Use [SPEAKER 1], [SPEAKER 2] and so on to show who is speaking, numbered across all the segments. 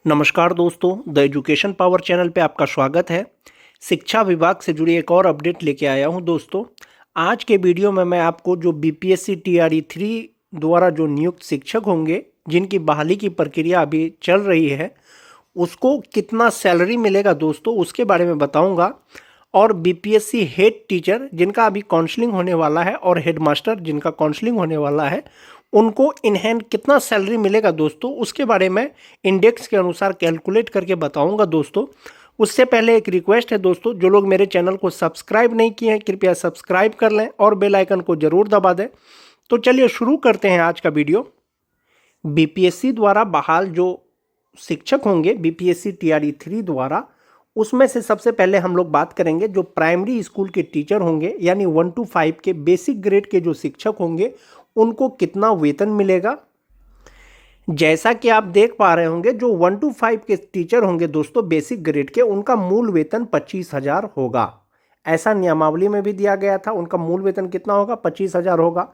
[SPEAKER 1] नमस्कार दोस्तों, the education power channel पे आपका स्वागत है। शिक्षा विभाग से जुड़ी एक और अपडेट लेके आया हूं दोस्तों। आज के वीडियो में मैं आपको जो बीपीएससी टीआरई 3 द्वारा जो नियुक्त शिक्षक होंगे, जिनकी बहाली की प्रक्रिया अभी चल रही है, उसको कितना सैलरी मिलेगा दोस्तों, उसके बारे में बताऊंगा। और बीपीएससी हेड टीचर जिनका अभी काउंसलिंग होने वाला है और हेडमास्टर जिनका काउंसलिंग होने वाला है, उनको इन हैंड कितना सैलरी मिलेगा दोस्तों, उसके बारे में इंडेक्स के अनुसार कैलकुलेट करके बताऊंगा दोस्तों। उससे पहले एक रिक्वेस्ट है दोस्तों, जो लोग मेरे चैनल को सब्सक्राइब नहीं किए हैं कृपया सब्सक्राइब कर लें और बेल आइकन को जरूर दबा दें। तो चलिए शुरू करते हैं आज का वीडियो। बीपीएससी द्वारा बहाल जो शिक्षक होंगे बीपीएससी टीआरई 3 द्वारा, उसमें से सबसे पहले हम लोग बात करेंगे जो प्राइमरी स्कूल के टीचर होंगे, यानी 1 to 5 के बेसिक ग्रेड के जो शिक्षक होंगे, उनको कितना वेतन मिलेगा। जैसा कि आप देख पा रहे होंगे, जो 1 to 5 के टीचर होंगे दोस्तों बेसिक ग्रेड के, उनका मूल वेतन 25,000 होगा। ऐसा नियमावली में भी दिया गया था। उनका मूल वेतन कितना होगा? 25,000 होगा।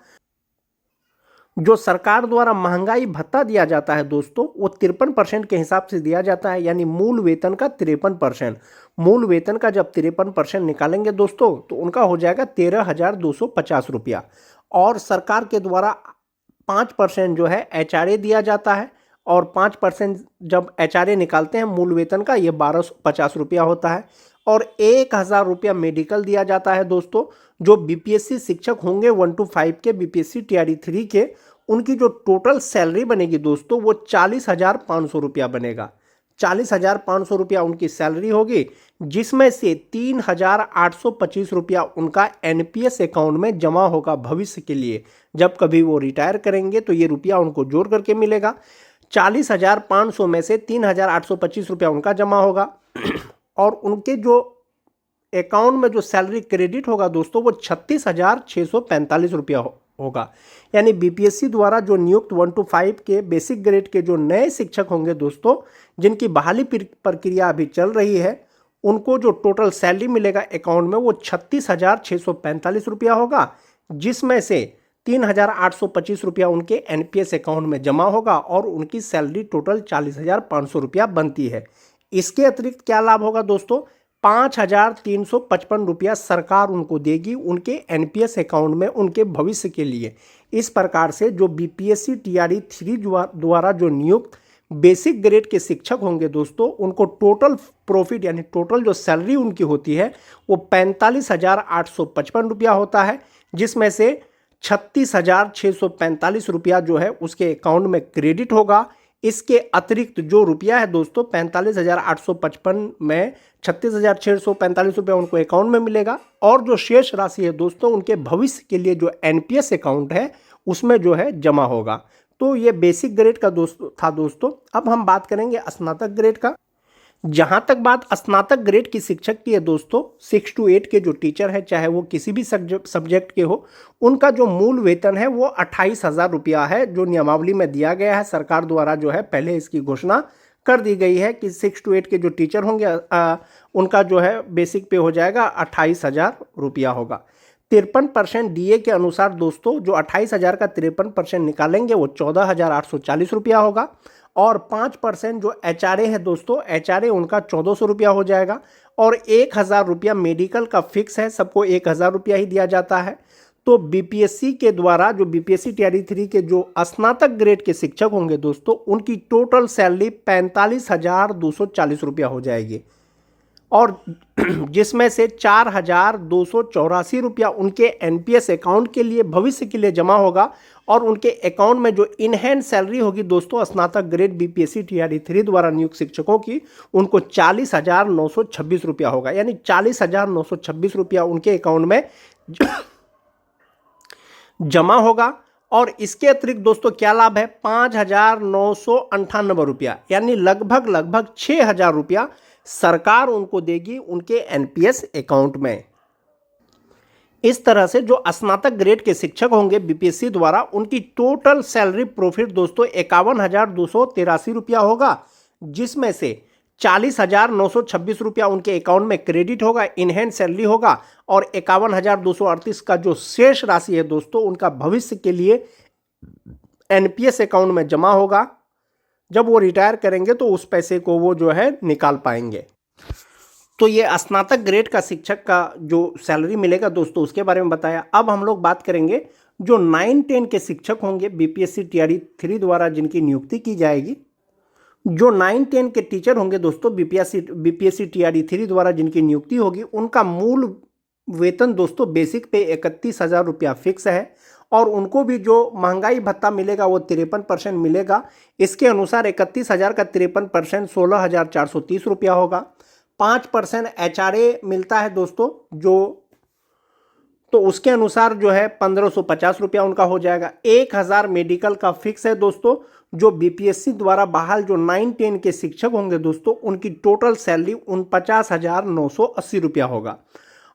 [SPEAKER 1] जो सरकार द्वारा महंगाई भत्ता दिया जाता है दोस्तों, वो 53% के हिसाब से दिया जाता है, यानी मूल वेतन का 53%। मूल वेतन का जब 53% निकालेंगे दोस्तों, तो उनका हो जाएगा 13,250 रुपया। और सरकार के द्वारा 5% जो है एचआरए दिया जाता है, और 5% जब एचआरए निकालते हैं मूल वेतन का, ये 1,250 रुपया होता है। और 1,000 रुपया मेडिकल दिया जाता है दोस्तों। जो बीपीएससी शिक्षक होंगे 1 to 5 के बीपीएससी टीआरई 3 के, उनकी जो टोटल सैलरी बनेगी दोस्तों, वो 40,500 रुपया बनेगा। 40,500 रुपया उनकी सैलरी होगी, जिसमें से 3,825 रुपया उनका एनपीएस अकाउंट में जमा होगा भविष्य के लिए। जब कभी वो रिटायर करेंगे तो ये रुपया उनको जोड़ करके मिलेगा। 40,500 में से 3,825 रुपया उनका जमा होगा और उनके जो अकाउंट में जो सैलरी क्रेडिट होगा दोस्तों, वो 36,645 रुपया होगा। यानी बीपीएससी द्वारा जो नियुक्त 1 to 5 के बेसिक ग्रेड के जो नए शिक्षक होंगे दोस्तों, जिनकी बहाली प्रक्रिया अभी चल रही है, उनको जो टोटल सैलरी मिलेगा अकाउंट में, वो 36,645 रुपया होगा, जिसमें से 3,825 रुपया उनके एनपीएस अकाउंट में जमा होगा और उनकी सैलरी टोटल 40,500 रुपया बनती है। इसके अतिरिक्त क्या लाभ होगा दोस्तों? 5,355 रुपया सरकार उनको देगी उनके एनपीएस अकाउंट में उनके भविष्य के लिए। इस प्रकार से जो बीपीएससी टीआरई 3 द्वारा जो नियुक्त बेसिक ग्रेड के शिक्षक होंगे दोस्तों, उनको टोटल प्रॉफिट यानी टोटल जो सैलरी उनकी होती है, वो 45,855 रुपया होता है, जिसमें से 36,645 रुपया जो है उसके अकाउंट में क्रेडिट होगा। इसके अतिरिक्त जो रुपया है दोस्तों, 45,855 में 36,645 रुपया उनको अकाउंट में मिलेगा, और जो शेष राशि है दोस्तों, उनके भविष्य के लिए जो एनपीएस अकाउंट है उसमें जो है जमा होगा। तो ये बेसिक ग्रेड का दोस्तों। अब हम बात करेंगे स्नातक ग्रेड का। जहाँ तक बात स्नातक ग्रेड की शिक्षक की है दोस्तों, 6 to 8 के जो टीचर है, चाहे वो किसी भी सब्जेक्ट के हो, उनका जो मूल वेतन है वो 28,000 रुपया है, जो नियमावली में दिया गया है। सरकार द्वारा जो है पहले इसकी घोषणा कर दी गई है कि 6 to 8 के जो टीचर होंगे उनका जो है बेसिक पे हो जाएगा 28,000 रुपया होगा। 53% डीए के अनुसार दोस्तों, जो 28,000 का 53% निकालेंगे वो 14,840 रुपया होगा। और 5% जो एचआरए है दोस्तों, एचआरए उनका 1,400 रुपया हो जाएगा। और 1,000 रुपया मेडिकल का फिक्स है, सबको 1,000 रुपया ही दिया जाता है। तो बीपीएससी के द्वारा जो बीपीएससी टीआरई 3 के जो स्नातक ग्रेड के शिक्षक होंगे दोस्तों, उनकी टोटल सैलरी 45,240 रुपया हो जाएगी, और जिसमें से 4,284 रुपया उनके एनपीएस अकाउंट के लिए भविष्य के लिए जमा होगा। और उनके अकाउंट में जो इन हैंड सैलरी होगी दोस्तों स्नातक ग्रेड बीपीएससी टीआरई 3 द्वारा नियुक्त शिक्षकों की, उनको 40,926 रुपया होगा। यानी 40,926 रुपया उनके अकाउंट में जमा होगा। और इसके अतिरिक्त दोस्तों क्या लाभ है? 5,998 रुपया, यानी लगभग 6,000 रुपया सरकार उनको देगी उनके एनपीएस अकाउंट में। इस तरह से जो स्नातक ग्रेड के शिक्षक होंगे बीपीएससी द्वारा, उनकी टोटल सैलरी प्रॉफिट दोस्तों 51,283 रुपया होगा, जिसमें से 40,926 रुपया उनके अकाउंट में क्रेडिट होगा, इन हैंड सैलरी होगा। और 51,238 का जो शेष राशि है दोस्तों, उनका भविष्य के लिए एनपीएस अकाउंट में जमा होगा, जब वो रिटायर करेंगे तो उस पैसे को वो जो है निकाल पाएंगे। तो ये स्नातक ग्रेड का शिक्षक का जो सैलरी मिलेगा दोस्तों उसके बारे में बताया। अब हम लोग बात करेंगे जो 9-10 के शिक्षक होंगे बीपीएससी टीआरई 3 द्वारा जिनकी नियुक्ति की जाएगी। जो 9-10 के टीचर होंगे दोस्तों बीपीएससी टीआरई 3 द्वारा जिनकी नियुक्ति होगी, उनका मूल वेतन दोस्तों बेसिक पे 31,000 रुपया फिक्स है और उनको भी जो महंगाई भत्ता मिलेगा वो 53% मिलेगा। इसके अनुसार 31,000 का 53% 16,430 रुपया होगा। 5% एचआरए मिलता है दोस्तों तो उसके अनुसार जो है 1,550 रुपया उनका हो जाएगा। 1,000 मेडिकल का फिक्स है दोस्तों। जो बीपीएससी द्वारा बहाल जो 9-10 के शिक्षक होंगे दोस्तों उनकी टोटल सैलरी 49,980 रुपया होगा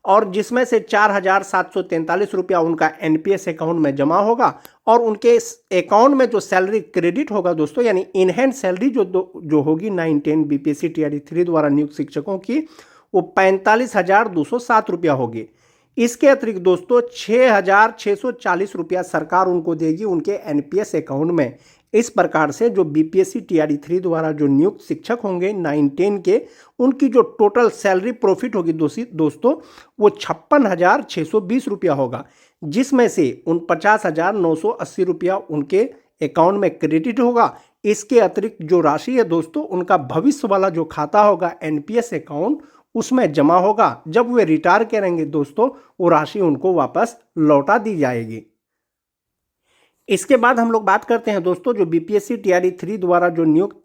[SPEAKER 1] और जिसमें से 4,743 रुपया उनका एनपीएस अकाउंट में जमा होगा और उनके अकाउंट में जो सैलरी क्रेडिट होगा दोस्तों यानी इन हैंड सैलरी जो होगी 9-10 बीपीएससी टीआरई 3 द्वारा नियुक्त शिक्षकों की वो 45,207 रुपया होगी। इसके अतिरिक्त दोस्तों 6,640 रुपया सरकार उनको देगी उनके एनपीएस अकाउंट में। इस प्रकार से जो बीपीएससी टीआरई 3 द्वारा जो नियुक्त शिक्षक होंगे 9-10 के उनकी जो टोटल सैलरी प्रॉफिट होगी दोस्तों वो 56,620 रुपया होगा, जिसमें से 49,980 रुपया उनके अकाउंट में क्रेडिट होगा। इसके अतिरिक्त जो राशि है दोस्तों उनका भविष्य वाला जो खाता होगा एनपीएस अकाउंट उसमें जमा होगा। जब वे रिटायर करेंगे दोस्तों वो राशि उनको वापस लौटा दी जाएगी। इसके बाद हम लोग बात करते हैं दोस्तों जो बीपीएससी टीआरई 3 द्वारा जो नियुक्त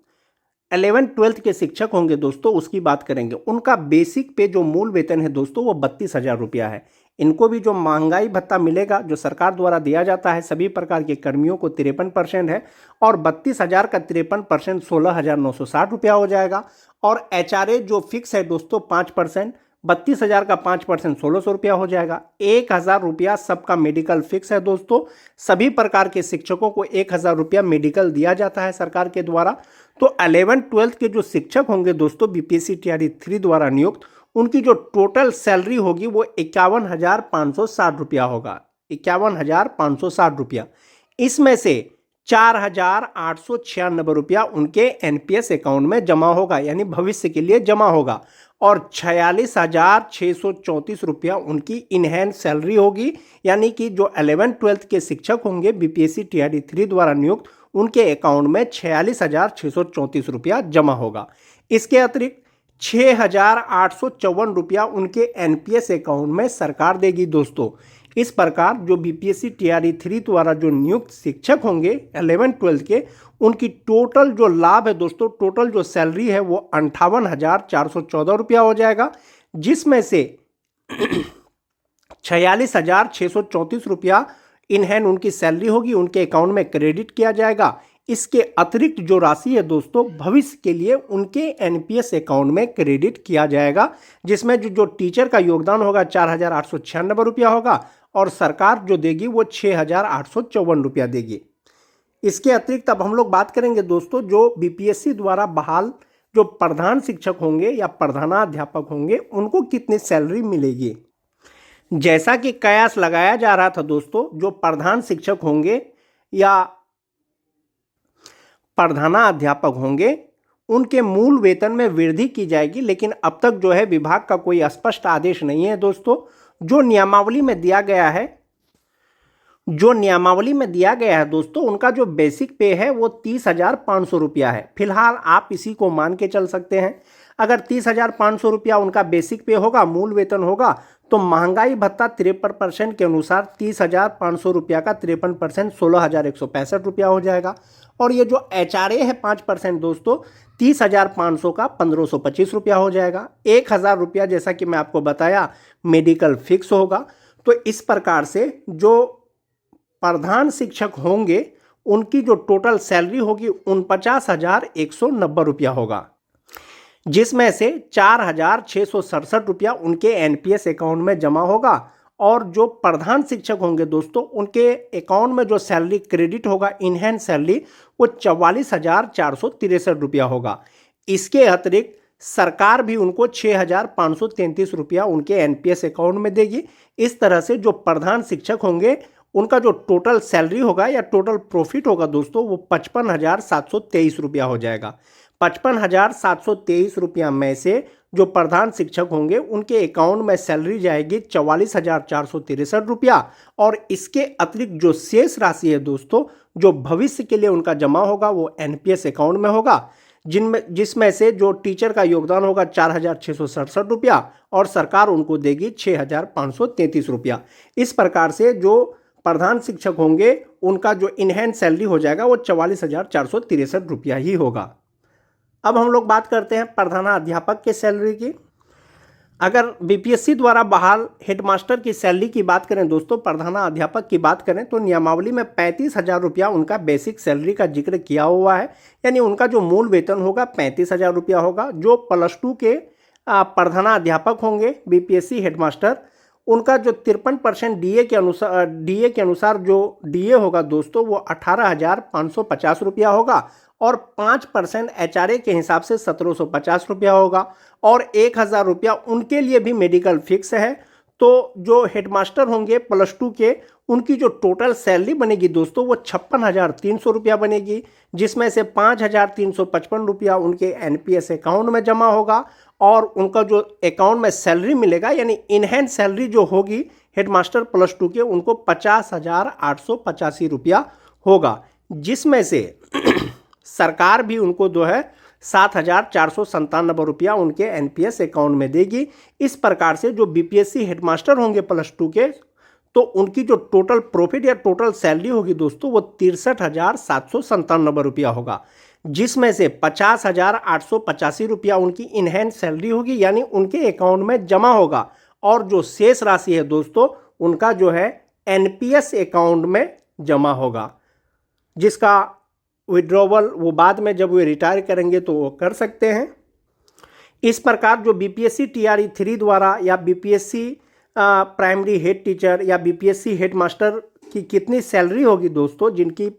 [SPEAKER 1] 11-12 के शिक्षक होंगे दोस्तों उसकी बात करेंगे। उनका बेसिक पे जो मूल वेतन है दोस्तों वो 32,000 रुपया है। इनको भी जो महंगाई भत्ता मिलेगा जो सरकार द्वारा दिया जाता है सभी प्रकार के कर्मियों को 53% है और 32,000 का 53% 16,960 रुपया हो जाएगा और एचआरए जो फिक्स है दोस्तों 5%, 32,000 का 5% 1,600 रुपया हो जाएगा। 1,000 रुपया सबका मेडिकल फिक्स है दोस्तों। सभी प्रकार के शिक्षकों को 1,000 रुपया मेडिकल दिया जाता है सरकार के द्वारा। तो 11-12 के जो शिक्षक होंगे दोस्तों बीपीएससी टीआरई 3 द्वारा नियुक्त उनकी जो टोटल सैलरी होगी वो 51,560 रुपया होगा। 51,560 रुपया। इसमें से 4,896 रुपया उनके एनपीएस अकाउंट में जमा होगा यानी भविष्य के लिए जमा होगा और 46,634 रुपया उनकी इन हैंड सैलरी होगी यानी कि जो 11-12 के शिक्षक होंगे बीपीएससी टीआरई 3 द्वारा नियुक्त उनके अकाउंट में 46,634 रुपया जमा होगा। इसके अतिरिक्त 6,854 रुपया उनके एनपीएस अकाउंट में सरकार देगी दोस्तों। इस प्रकार जो बीपीएससी टीआरई 3 द्वारा जो नियुक्त शिक्षक होंगे 11-12 के उनकी टोटल जो लाभ है दोस्तों टोटल जो सैलरी है वो 58,414 रुपया हो जाएगा, जिसमें से 46,634 रुपया इन हैंड उनकी सैलरी होगी उनके अकाउंट में क्रेडिट किया जाएगा। इसके अतिरिक्त जो राशि है दोस्तों भविष्य के लिए उनके एनपीएस अकाउंट में क्रेडिट किया जाएगा, जिसमें जो टीचर का योगदान होगा 4,896 रुपया होगा और सरकार जो देगी वो 6,854 रुपया देगी। इसके अतिरिक्त अब हम लोग बात करेंगे दोस्तों जो बीपीएससी द्वारा बहाल जो प्रधान शिक्षक होंगे या प्रधानाध्यापक होंगे उनको कितनी सैलरी मिलेगी। जैसा कि कयास लगाया जा रहा था दोस्तों जो प्रधान शिक्षक होंगे या प्रधानाध्यापक होंगे उनके मूल वेतन में वृद्धि की जाएगी, लेकिन अब तक जो है विभाग का कोई स्पष्ट आदेश नहीं है दोस्तों। जो नियमावली में दिया गया है दोस्तों उनका जो बेसिक पे है वो 30,500 रुपया है। फिलहाल आप इसी को मान के चल सकते हैं। अगर 30,500 रुपया उनका बेसिक पे होगा मूल वेतन होगा तो महंगाई भत्ता 53% के अनुसार 30,500 रुपया का 53% 16,165 रुपया हो जाएगा और ये जो एचआरए है 5% दोस्तों 30,500 का 1,525 रुपया हो जाएगा। 1,000 रुपया जैसा कि मैं आपको बताया मेडिकल फिक्स होगा। तो इस प्रकार से जो प्रधान शिक्षक होंगे उनकी जो टोटल सैलरी होगी 49,190 रुपया होगा, जिसमें से 4,667 रुपया उनके एनपीएस अकाउंट में जमा होगा और जो प्रधान शिक्षक होंगे दोस्तों उनके अकाउंट में जो सैलरी क्रेडिट होगा इन हैंड सैलरी वो 44,463 रुपया होगा। इसके अतिरिक्त सरकार भी उनको 6,533 रुपया उनके एनपीएस अकाउंट में देगी। इस तरह से जो प्रधान शिक्षक होंगे उनका जो टोटल सैलरी होगा या टोटल प्रॉफिट होगा दोस्तों वो 55,723 रुपया हो जाएगा। 55,723 रुपया में से जो प्रधान शिक्षक होंगे उनके अकाउंट में सैलरी जाएगी 44,463 रुपया, और इसके अतिरिक्त जो शेष राशि है दोस्तों जो भविष्य के लिए उनका जमा होगा वो एनपीएस अकाउंट में होगा, जिसमें से जो टीचर का योगदान होगा 4,667 रुपया और सरकार उनको देगी 6,533 रुपया। इस प्रकार से जो प्रधान शिक्षक होंगे उनका जो इनहैंड सैलरी हो जाएगा वो 44,463 रुपया ही होगा। अब हम लोग बात करते हैं प्रधानाध्यापक के सैलरी की। अगर बीपीएससी द्वारा बहाल हेडमास्टर की सैलरी की बात करें दोस्तों, प्रधानाध्यापक की बात करें तो नियमावली में 35,000 रुपया उनका बेसिक सैलरी का जिक्र किया हुआ है, यानी उनका जो मूल वेतन होगा 35,000 रुपया होगा। जो +2 के प्रधानाध्यापक होंगे बीपीएससी हेडमास्टर, उनका जो 53% डीए के अनुसार जो डीए होगा दोस्तों वो 18,550 रुपया होगा, और 5% एचआरए के हिसाब से 1,750 रुपया होगा, और 1,000 रुपया उनके लिए भी मेडिकल फिक्स है। तो जो हेडमास्टर होंगे +2 के, उनकी जो टोटल सैलरी बनेगी दोस्तों वो 56,300 रुपया बनेगी, जिसमें से 5,355 रुपया उनके एनपीएस अकाउंट में जमा होगा, और उनका जो अकाउंट में सैलरी मिलेगा यानी इनहैंड सैलरी जो होगी हेडमास्टर +2 के उनको 50,885 रुपया होगा, जिसमें से सरकार भी उनको जो है 7,497 रुपया उनके एनपीएस अकाउंट में देगी। इस प्रकार से जो बीपीएससी हेडमास्टर होंगे +2 के, तो उनकी जो टोटल प्रॉफिट या टोटल सैलरी होगी दोस्तों वो 63,797 रुपया होगा, जिसमें से 50,885 रुपया उनकी इनहैंड सैलरी होगी यानी उनके अकाउंट में जमा होगा, और जो शेष राशि है दोस्तों उनका जो है एनपीएस अकाउंट में जमा होगा, जिसका विड्रॉवल वो बाद में जब वे रिटायर करेंगे तो वो कर सकते हैं। इस प्रकार जो बीपीएससी टीआरई 3 द्वारा या बीपीएससी प्राइमरी हेड टीचर या बीपीएससी हेडमास्टर की कितनी सैलरी होगी दोस्तों, जिनकी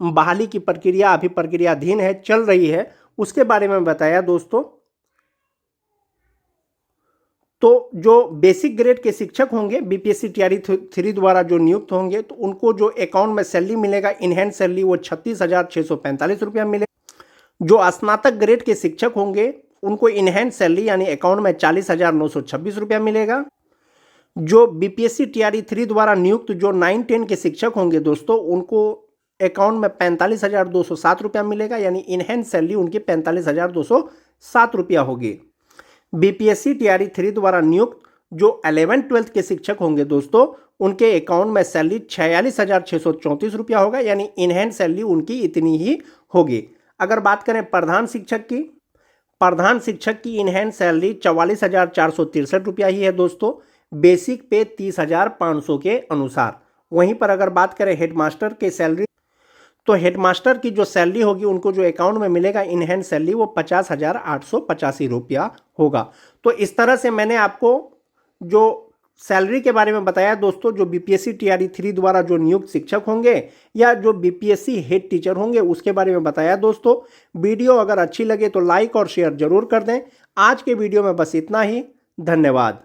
[SPEAKER 1] बहाली की प्रक्रिया अभी प्रक्रियाधीन है, चल रही है, उसके बारे में बताया दोस्तों। तो जो बेसिक ग्रेड के शिक्षक होंगे बीपीएससी टीआरई 3 द्वारा जो नियुक्त होंगे तो उनको जो अकाउंट में सैलरी मिलेगा इनहैंड सैलरी वो 36,645 रुपया मिलेगा। जो स्नातक ग्रेड के शिक्षक होंगे उनको इनहैंड सैलरी यानी अकाउंट में 40,926 रुपया मिलेगा। जो बीपीएससी टीआरई 3 द्वारा नियुक्त जो 9-10 के शिक्षक होंगे दोस्तों उनको अकाउंट में 45,207 रुपया मिलेगा, यानी इनहैंड सैलरी उनकी 45,207 रुपया होगी। बीपीएससी टीआरई 3 द्वारा नियुक्त जो 11-12 के शिक्षक होंगे दोस्तों उनके अकाउंट में सैलरी 46,634 रुपया होगा, यानी इनहैंड सैलरी उनकी इतनी ही होगी। अगर बात करें प्रधान शिक्षक की इनहैंड सैलरी 44,463 रुपया ही है दोस्तों, बेसिक पे 30,500 के अनुसार। वहीं पर अगर बात करें हेडमास्टर के सैलरी, तो हेडमास्टर की जो सैलरी होगी उनको जो अकाउंट में मिलेगा इनहैंड सैलरी वो 50,885 रुपया होगा। तो इस तरह से मैंने आपको जो सैलरी के बारे में बताया दोस्तों, जो बीपीएससी टीआरई 3 द्वारा जो नियुक्त शिक्षक होंगे या जो बीपीएससी हेड टीचर होंगे उसके बारे में बताया दोस्तों। वीडियो अगर अच्छी लगे तो लाइक और शेयर जरूर कर दें। आज के वीडियो में बस इतना ही, धन्यवाद।